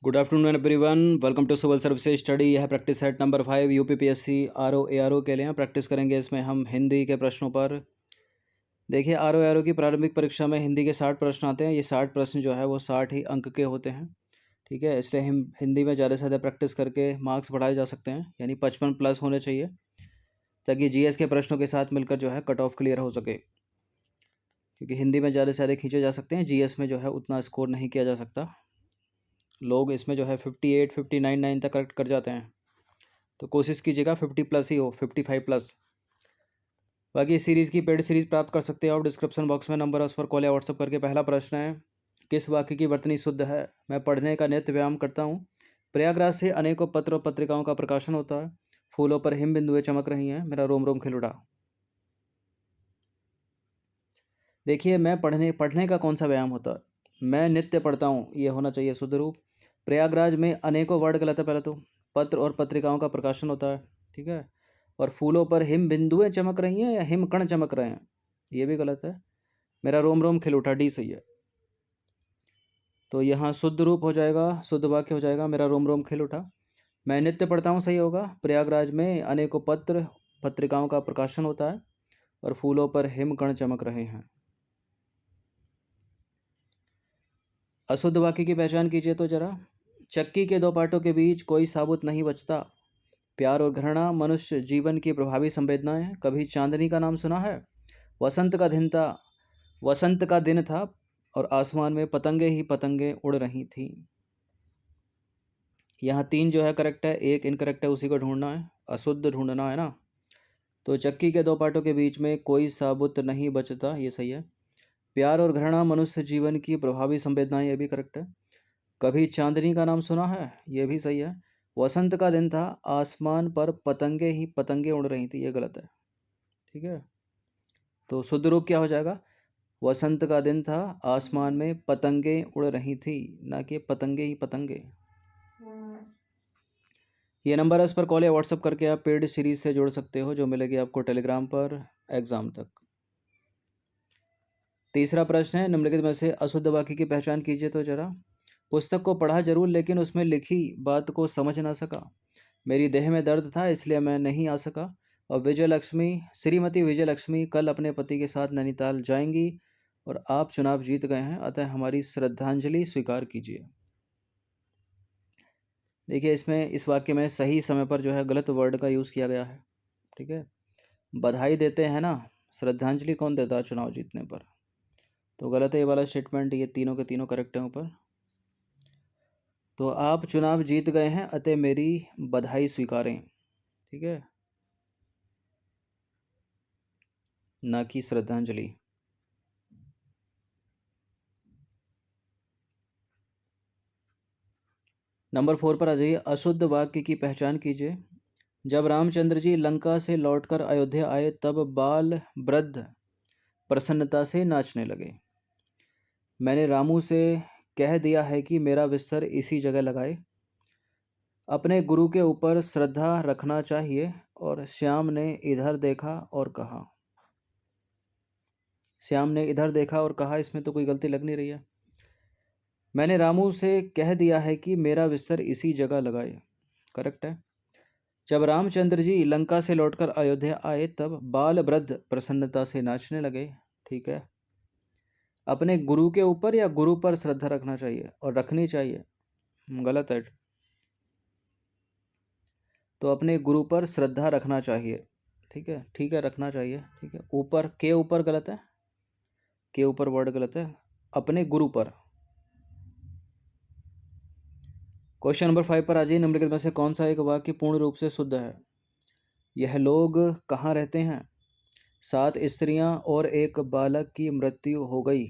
Good afternoon everyone, welcome to civil services study. यह practice set number 5 UPPSC RO ARO के लिए practice करेंगे। इसमें हम हिंदी के प्रश्नों पर देखिए, आरओ एआरओ की प्रारंभिक परीक्षा में हिंदी के 60 प्रश्न आते हैं। ये 60 प्रश्न जो है वो 60 ही अंक के होते हैं। ठीक है, इसलिए हम हिंदी में ज़्यादा से ज़्यादा प्रैक्टिस करके मार्क्स बढ़ाए जा सकते हैं, यानी 55 प्लस होने चाहिए, ताकि जीएस के प्रश्नों के साथ मिलकर जो है कट ऑफ क्लियर हो सके। क्योंकि हिंदी में ज़्यादा से ज़्यादा खींचे जा सकते हैं, जीएस में जो है उतना स्कोर नहीं किया जा सकता। लोग इसमें जो है 58, 59, 9 तक करेक्ट कर जाते हैं, तो कोशिश कीजिएगा 50 प्लस ही हो, 55 प्लस। बाकी इस सीरीज़ की पेड सीरीज़ प्राप्त कर सकते हो आप। डिस्क्रिप्शन बॉक्स में नंबर है, उस पर कॉल या व्हाट्सअप करके। पहला प्रश्न है, किस वाक्य की वर्तनी शुद्ध है? मैं पढ़ने का नित्य व्यायाम करता हूँ। प्रयागराज से अनेकों पत्र और पत्रिकाओं का प्रकाशन होता है। फूलों पर हिम बिंदुएं चमक रही हैं, मेरा रोम रोम खिल उठा। देखिए, मैं पढ़ने का कौन सा व्यायाम होता है? मैं नित्य पढ़ता हूँ, ये होना चाहिए शुद्ध रूप। प्रयागराज में अनेकों वर्ड गलत है। पहले तो पत्र और पत्रिकाओं का प्रकाशन होता है, ठीक है। और फूलों पर हिम बिंदुएं चमक रही हैं या हिम कण चमक रहे हैं, ये भी गलत है। मेरा रोम रोम खिल उठा, डी सही है। तो यहाँ शुद्ध रूप हो जाएगा, शुद्ध वाक्य हो जाएगा, मेरा रोम रोम खिल उठा। मैं नित्य पढ़ता हूँ सही होगा। प्रयागराज में अनेकों पत्र पत्रिकाओं का प्रकाशन होता है और फूलों पर हिम कण चमक रहे हैं। अशुद्ध वाक्य की पहचान कीजिए तो जरा। चक्की के दो पार्टों के बीच कोई साबुत नहीं बचता। प्यार और घृणा मनुष्य जीवन की प्रभावी संवेदनाएं हैं। कभी चांदनी का नाम सुना है? वसंत का दिन था और आसमान में पतंगे ही पतंगे उड़ रही थीं। यहाँ 3 जो है करेक्ट है, 1 इनकरेक्ट है, उसी को ढूंढना है। अशुद्ध ढूंढना है ना। तो चक्की के दो पार्टों के बीच में कोई साबुत नहीं बचता, ये सही है। प्यार और घृणा मनुष्य जीवन की प्रभावी संवेदनाएं, ये भी करेक्ट है। कभी चांदनी का नाम सुना है, ये भी सही है। वसंत का दिन था, आसमान पर पतंगे ही पतंगे उड़ रही थी, ये गलत है, ठीक है। तो शुद्ध रूप क्या हो जाएगा? वसंत का दिन था, आसमान में पतंगे उड़ रही थी, ना कि पतंगे ही पतंगे। ये नंबर है, इस पर कॉल या व्हाट्सअप करके आप पेड सीरीज से जुड़ सकते हो, जो मिलेगी आपको टेलीग्राम पर एग्जाम तक। तीसरा प्रश्न है, निम्नलिखित में से अशुद्ध वाक्य की पहचान कीजिए तो जरा। पुस्तक को पढ़ा जरूर, लेकिन उसमें लिखी बात को समझ ना सका। मेरी देह में दर्द था, इसलिए मैं नहीं आ सका। और श्रीमती विजय लक्ष्मी कल अपने पति के साथ नैनीताल जाएंगी और आप चुनाव जीत गए हैं, अतः हमारी श्रद्धांजलि स्वीकार कीजिए। देखिए, इसमें इस वाक्य में सही समय पर जो है गलत वर्ड का यूज़ किया गया है, ठीक है। बधाई देते हैं ना, श्रद्धांजलि कौन देता है चुनाव जीतने पर? तो गलत है ये वाला स्टेटमेंट। ये तीनों के तीनों करेक्ट हैं ऊपर। तो आप चुनाव जीत गए हैं, अतः मेरी बधाई स्वीकारें, ठीक है, ना कि श्रद्धांजलि। नंबर 4 पर आ जाइए। अशुद्ध वाक्य की पहचान कीजिए। जब रामचंद्र जी लंका से लौटकर अयोध्या आए, तब बाल वृद्ध प्रसन्नता से नाचने लगे। मैंने रामू से कह दिया है कि मेरा बिस्तर इसी जगह लगाए। अपने गुरु के ऊपर श्रद्धा रखना चाहिए। और श्याम ने इधर देखा और कहा। श्याम ने इधर देखा और कहा, इसमें तो कोई गलती लग नहीं रही है। मैंने रामू से कह दिया है कि मेरा बिस्तर इसी जगह लगाए, करेक्ट है। जब रामचंद्र जी लंका से लौटकर अयोध्या आए, तब बाल वृद्ध प्रसन्नता से नाचने लगे, ठीक है। अपने गुरु के ऊपर या गुरु पर श्रद्धा रखना चाहिए और रखनी चाहिए, गलत है। तो अपने गुरु पर श्रद्धा रखना चाहिए, ठीक है, ठीक है, रखना चाहिए, ठीक है। ऊपर के ऊपर गलत है, के ऊपर वर्ड गलत है, अपने गुरु पर। क्वेश्चन नंबर 5 पर आ जाइए। निम्नलिखित में से कौन सा एक वाक्य पूर्ण रूप से शुद्ध है? यह लोग कहाँ रहते हैं? 7 स्त्रियां और एक बालक की मृत्यु हो गई।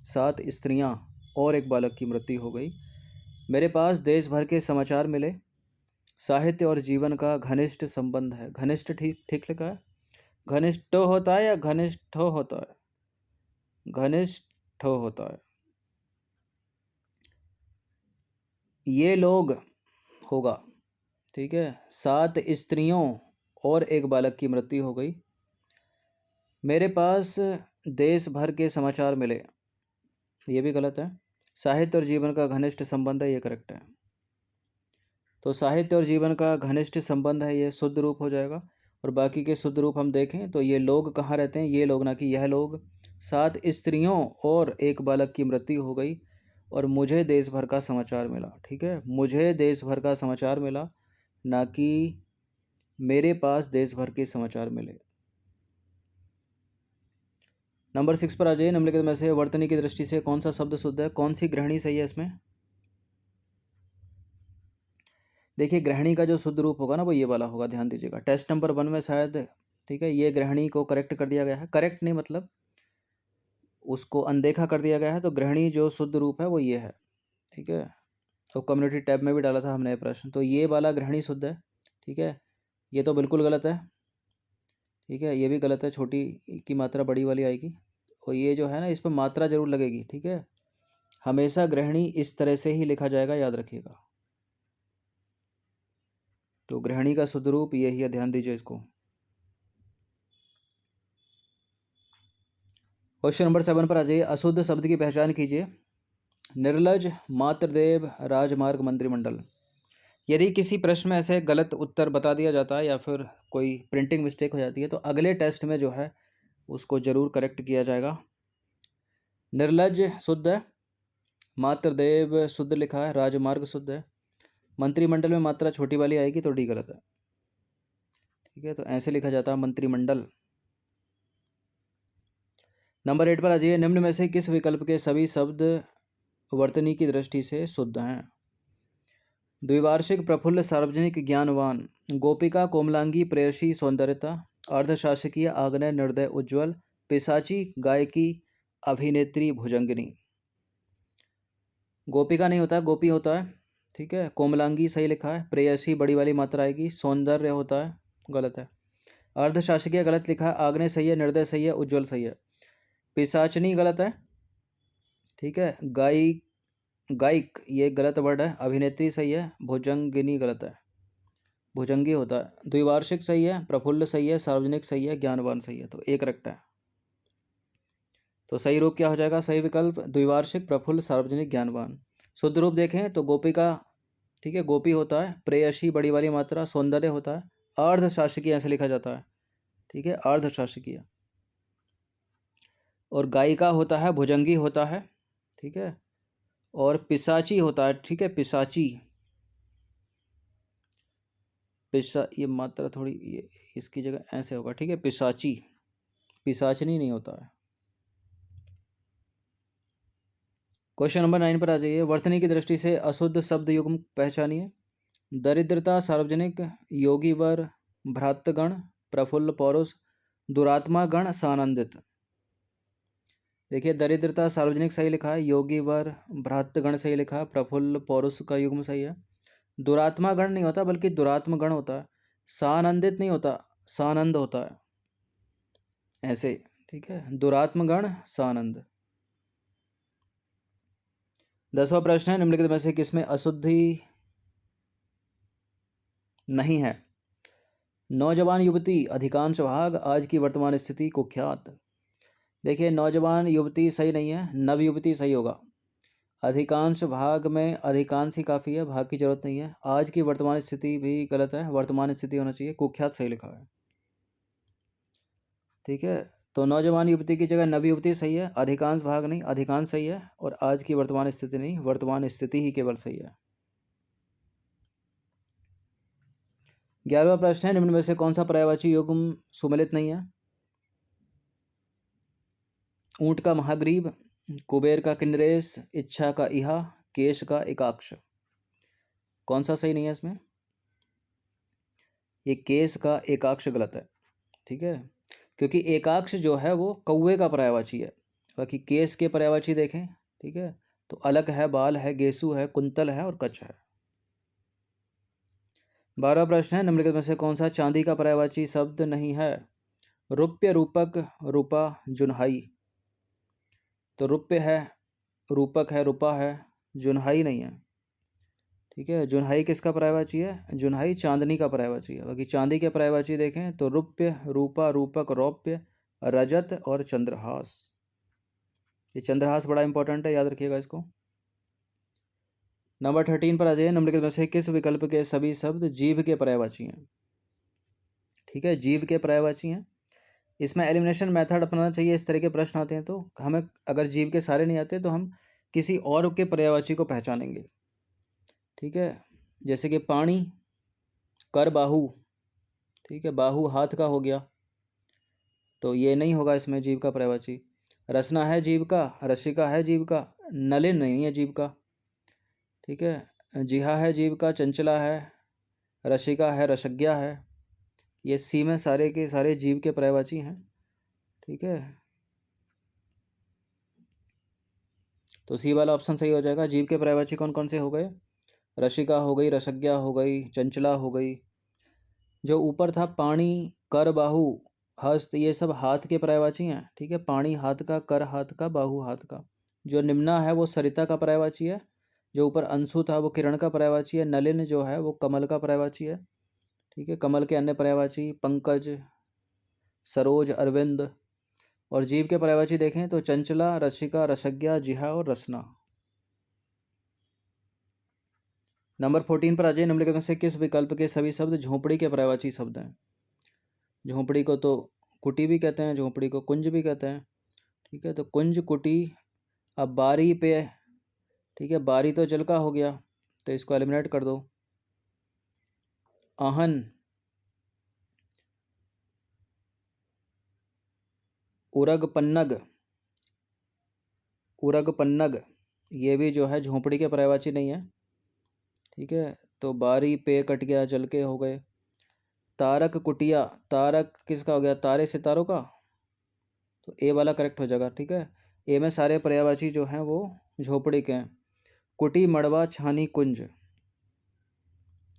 7 स्त्रियां और एक बालक की मृत्यु हो गई। मेरे पास देश भर के समाचार मिले। साहित्य और जीवन का घनिष्ठ संबंध है। घनिष्ठ ठीक ठीक लिखा है। घनिष्ठ होता है या घनिष्ठ होता है? घनिष्ठ होता है। ये लोग होगा, ठीक है। 7 स्त्रियों और एक बालक की मृत्यु हो गई। मेरे पास देश भर के समाचार मिले, ये भी गलत है। साहित्य और जीवन का घनिष्ठ संबंध है, ये करेक्ट है। तो साहित्य और जीवन का घनिष्ठ संबंध है, ये शुद्ध रूप हो जाएगा। और बाकी के शुद्ध रूप हम देखें तो ये लोग कहाँ रहते हैं, ये लोग, ना कि यह लोग। 7 स्त्रियों और एक बालक की मृत्यु हो गई और मुझे देश भर का समाचार मिला। ठीक है, मुझे देश भर का समाचार मिला, ना कि मेरे पास देश भर के समाचार मिले। नंबर 6 पर आ जाइए। निम्नलिखित में से वर्तनी की दृष्टि से कौन सा शब्द शुद्ध है, कौन सी गृहिणी सही है इसमें। देखिए गृहिणी का जो शुद्ध रूप होगा ना वो ये वाला होगा, ध्यान दीजिएगा। टेस्ट नंबर 1 में शायद, ठीक है, ये गृहिणी को करेक्ट कर दिया गया है। करेक्ट नहीं मतलब उसको अनदेखा कर दिया गया है। तो गृहिणी जो शुद्ध रूप है वो ये है। ठीक है, तो कम्युनिटी टैब में भी डाला था हमने प्रश्न, तो ये वाला गृहिणी शुद्ध है। ठीक है, ये तो बिल्कुल गलत है। ठीक है, ये भी गलत है, छोटी की मात्रा बड़ी वाली आएगी। और ये जो है ना, इस पर मात्रा जरूर लगेगी। ठीक है, हमेशा गृहिणी इस तरह से ही लिखा जाएगा, याद रखिएगा। तो गृहिणी का शुद्ध रूप यही है, ध्यान दीजिए इसको। क्वेश्चन नंबर 7 पर आ जाइए। अशुद्ध शब्द की पहचान कीजिए। निर्लज, मातृदेव, राजमार्ग, मंत्रिमंडल। यदि किसी प्रश्न में ऐसे गलत उत्तर बता दिया जाता है या फिर कोई प्रिंटिंग मिस्टेक हो जाती है तो अगले टेस्ट में जो है उसको जरूर करेक्ट किया जाएगा। निर्लज शुद्ध है, मातृदेव शुद्ध लिखा है, राजमार्ग शुद्ध है, मंत्रिमंडल में मात्रा छोटी वाली आएगी तो डी गलत है। ठीक है, तो ऐसे लिखा जाता है मंत्रिमंडल। नंबर 8 पर आ जाइए। निम्न में से किस विकल्प के सभी शब्द वर्तनी की दृष्टि से शुद्ध हैं। द्विवार्षिक, प्रफुल्ल, सार्वजनिक, ज्ञानवान, गोपिका, कोमलांगी, प्रेयसी, सौंदर्यता, अर्धशासकीय, आग्नेय, निर्दय, उज्ज्वल, पिशाची, गायकी, अभिनेत्री, भुजंगिनी। गोपिका नहीं होता है, गोपी होता है। ठीक है, कोमलांगी सही लिखा है, प्रेयसी बड़ी वाली मात्रा आएगी, सौंदर्य होता है, गलत है। अर्धशासकीय गलत लिखा है, आग्नेय सही है, निर्दय सही है, उज्ज्वल सही है। पिशाचनी गलत है। ठीक है, गायिक ये गलत वर्ड है। अभिनेत्री सही है, भुजंगिनी गलत है, भुजंगी होता है। द्विवार्षिक सही है, प्रफुल्ल सही है, सार्वजनिक सही है, ज्ञानवान सही है, तो एक करेक्ट है। तो सही रूप क्या हो जाएगा, सही विकल्प द्विवार्षिक, प्रफुल्ल, सार्वजनिक, ज्ञानवान। शुद्ध रूप देखें तो गोपिका, ठीक है, गोपी होता है, प्रेयसी बड़ी वाली मात्रा, सौंदर्य होता है, अर्धशासकीय ऐसे लिखा जाता है। ठीक है, अर्धशासकीय। और गायिका होता है, भुजंगी होता है। ठीक है, और पिशाची होता है। ठीक है, पिशाची, ये मात्रा थोड़ी ये इसकी जगह ऐसे होगा। ठीक है, पिशाची, पिशाचनी नहीं होता है। क्वेश्चन नंबर 9 पर आ जाइए। वर्तनी की दृष्टि से अशुद्ध शब्द युग्म पहचानिए। दरिद्रता, सार्वजनिक, योगी वर, भ्रातृगण, प्रफुल्ल पौरुष, दुरात्मा गण, सानंदित। देखिए दरिद्रता सार्वजनिक सही लिखा है, योगी वर, भ्रातृगण सही लिखा है, प्रफुल्ल पौरुष का युग्म सही है। दुरात्मा गण नहीं होता बल्कि दुरात्म गण होता है। सानंदित नहीं होता, सानंद होता है ऐसे। ठीक है, दुरात्म गण, सानंद। 10वां प्रश्न है, निम्नलिखित में से किसमें अशुद्धि नहीं है। नौजवान युवती, अधिकांश भाग, आज की वर्तमान स्थिति, कुख्यात। देखिए नौजवान युवती सही नहीं है, नव युवती सही होगा। अधिकांश भाग में अधिकांश ही काफ़ी है, भाग की जरूरत नहीं है। आज की वर्तमान स्थिति भी गलत है, वर्तमान स्थिति होना चाहिए, कुख्यात सही लिखा है। ठीक है, तो नौजवान युवती की जगह नव युवती सही है, अधिकांश भाग नहीं, अधिकांश सही है, और आज की वर्तमान स्थिति नहीं, वर्तमान स्थिति ही केवल सही है। 11वां प्रश्न है, निम्न में से कौन सा पर्यायवाची युग्म सुमेलित नहीं है। ऊंट का महाग्रीव, कुबेर का किन्नरेश, इच्छा का इहा, केश का एकाक्ष। कौन सा सही नहीं है इसमें, ये केश का एकाक्ष गलत है। ठीक है, क्योंकि एकाक्ष जो है वो कौवे का पर्यायवाची है, बाकी केश के पर्यायवाची देखें। ठीक है, तो अलग है, बाल है, गेसु है, कुंतल है और कच्छ है। 12वां प्रश्न है, निम्नलिखित में से कौन सा चांदी का पर्यायवाची शब्द नहीं है। रुप्य, रूपक, रूपा, जुनहाई। तो रुप्य है, रूपक है, रूपा है, जुनहाई नहीं है। ठीक है, जुनहाई किसका पर्यायवाची है, जुनहाई चांदनी का पर्यायवाची है। बाकी चांदी के पर्यायवाची देखें तो रुप्य, रूपा, रूपक, रौप्य, रजत और चंद्रहास। ये चंद्रहास बड़ा इंपॉर्टेंट है, याद रखिएगा इसको। नंबर 13 पर आ जाइए। निम्नलिखित में से किस विकल्प के सभी शब्द जीव के पर्यायवाची हैं? ठीक है, जीव के पर्यायवाची हैं। इसमें एलिमिनेशन मेथड अपनाना चाहिए। इस तरह के प्रश्न आते हैं तो हमें, अगर जीव के सारे नहीं आते तो हम किसी और के पर्यायवाची को पहचानेंगे। ठीक है, जैसे कि पानी, कर बाहु। ठीक है, बाहु हाथ का हो गया, तो ये नहीं होगा इसमें जीव का पर्यायवाची। रसना है जीव का, रसिका है जीव का, नलिन नहीं है जीव का। ठीक है, जिहा है जीव का, चंचला है, रसिका है, रसज्ञा है। ये सी में सारे के सारे जीव के पर्यायवाची हैं। ठीक है, तो सी वाला ऑप्शन सही हो जाएगा। जीव के पर्यायवाची कौन कौन से हो गए? रसिका हो गई, रसज्ञा हो गई, चंचला हो गई। जो ऊपर था पानी, कर, बाहु, हस्त, ये सब हाथ के पर्यायवाची हैं। ठीक है, पानी हाथ का, कर हाथ का, बाहु हाथ का। जो निम्ना है वो सरिता का पर्यायवाची है। जो ऊपर अंशु था वो किरण का पर्यायवाची है। नलिन जो है वो कमल का पर्यायवाची है। ठीक है, कमल के अन्य पर्यायवाची पंकज, सरोज, अरविंद। और जीव के पर्यायवाची देखें तो चंचला, रसिका, रसज्ञा, जिहा और रसना। नंबर 14 पर आ जाइए। निम्नलिखित में से किस विकल्प के सभी शब्द झोपड़ी के पर्यायवाची शब्द हैं? झोपड़ी को तो कुटी भी कहते हैं, झोपड़ी को कुंज भी कहते हैं। ठीक है, तो कुंज, कुटी। अब बारी पे, ठीक है, बारी तो जल का हो गया, तो इसको एलिमिनेट कर दो। आहन, उरग पन्नग, उरग पन्नग, ये भी जो है झोपड़ी के पर्यायवाची नहीं है। ठीक है, तो बारी पे कट गया, जल के हो गए। तारक कुटिया, तारक किसका हो गया? तारे सितारों का, तो ए वाला करेक्ट हो जाएगा। ठीक है, ए में सारे पर्यायवाची जो हैं वो झोपड़ी के हैं। कुटी, मड़वा, छानी, कुंज,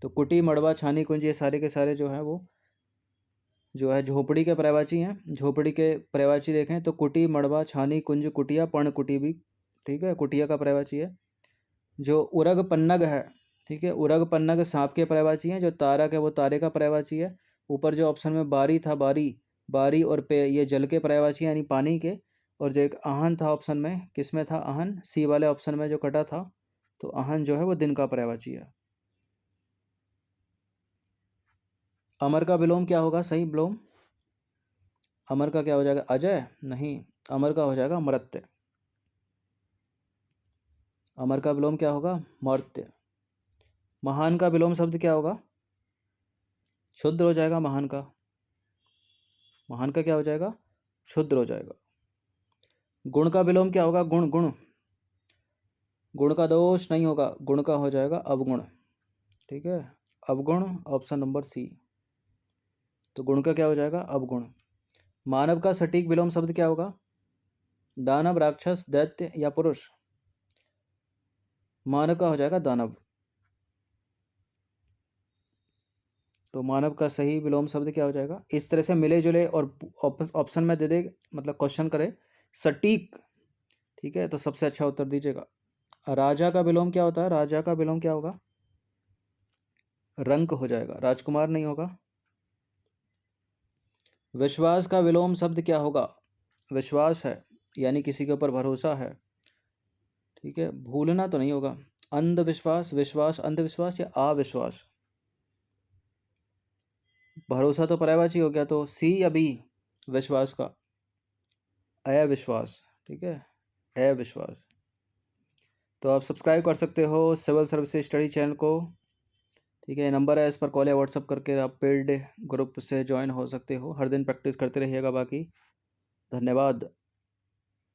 तो कुटी, मड़वा, छानी, कुंज ये सारे के सारे जो है वो जो है झोपड़ी के पर्यायवाची हैं। झोपड़ी के पर्यायवाची देखें तो कुटी, मड़वा, छानी, कुंज, कुटिया, पर्ण कुटी भी, ठीक है, कुटिया का पर्यायवाची है। जो उरग पन्नग है, ठीक है, उरग पन्नग सांप के पर्यायवाची हैं। जो तारक है वो तारे का पर्यायवाची है। ऊपर जो ऑप्शन में बारी था, बारी, बारी और पे, ये जल के पर्यायवाची यानी पानी के। और जो एक आहन था ऑप्शन में, किस में था आहन? सी वाले ऑप्शन में जो कटा था, तो आहन जो है वो दिन का पर्यायवाची है। अमर का विलोम क्या होगा? सही विलोम अमर का क्या हो जाएगा? अजय नहीं, अमर का हो जाएगा मर्त्य। अमर का विलोम क्या होगा? मर्त्य। महान का विलोम शब्द क्या होगा? शुद्र हो जाएगा महान का। महान का क्या हो जाएगा? शुद्र हो जाएगा। गुण का विलोम क्या होगा? गुण, गुण, गुण का दोष नहीं होगा, गुण का हो जाएगा अवगुण। ठीक है, अवगुण ऑप्शन नंबर सी। तो गुण का क्या हो जाएगा? अवगुण। मानव का सटीक विलोम शब्द क्या होगा? दानव, राक्षस, दैत्य या पुरुष? मानव का हो जाएगा दानव। तो मानव का सही विलोम शब्द क्या हो जाएगा? इस तरह से मिले जुले और ऑप्शन में दे दे, मतलब क्वेश्चन करे सटीक। ठीक है, तो सबसे अच्छा उत्तर दीजिएगा। राजा का विलोम क्या होता है? राजा का विलोम क्या होगा? रंक हो जाएगा, राजकुमार नहीं होगा। विश्वास का विलोम शब्द क्या होगा? विश्वास है यानी किसी के ऊपर भरोसा है। ठीक है, भूलना तो नहीं होगा। अंधविश्वास, विश्वास, अंधविश्वास या अविश्वास? भरोसा तो पर्यायवाची हो गया, तो सी या बी विश्वास का? अविश्वास। ठीक है, अविश्वास। तो आप सब्सक्राइब कर सकते हो सिविल सर्विसेज स्टडी चैनल को। ठीक है, नंबर है, इस पर कॉल या व्हाट्सअप करके आप पेड ग्रुप से ज्वाइन हो सकते हो। हर दिन प्रैक्टिस करते रहिएगा। बाकी धन्यवाद।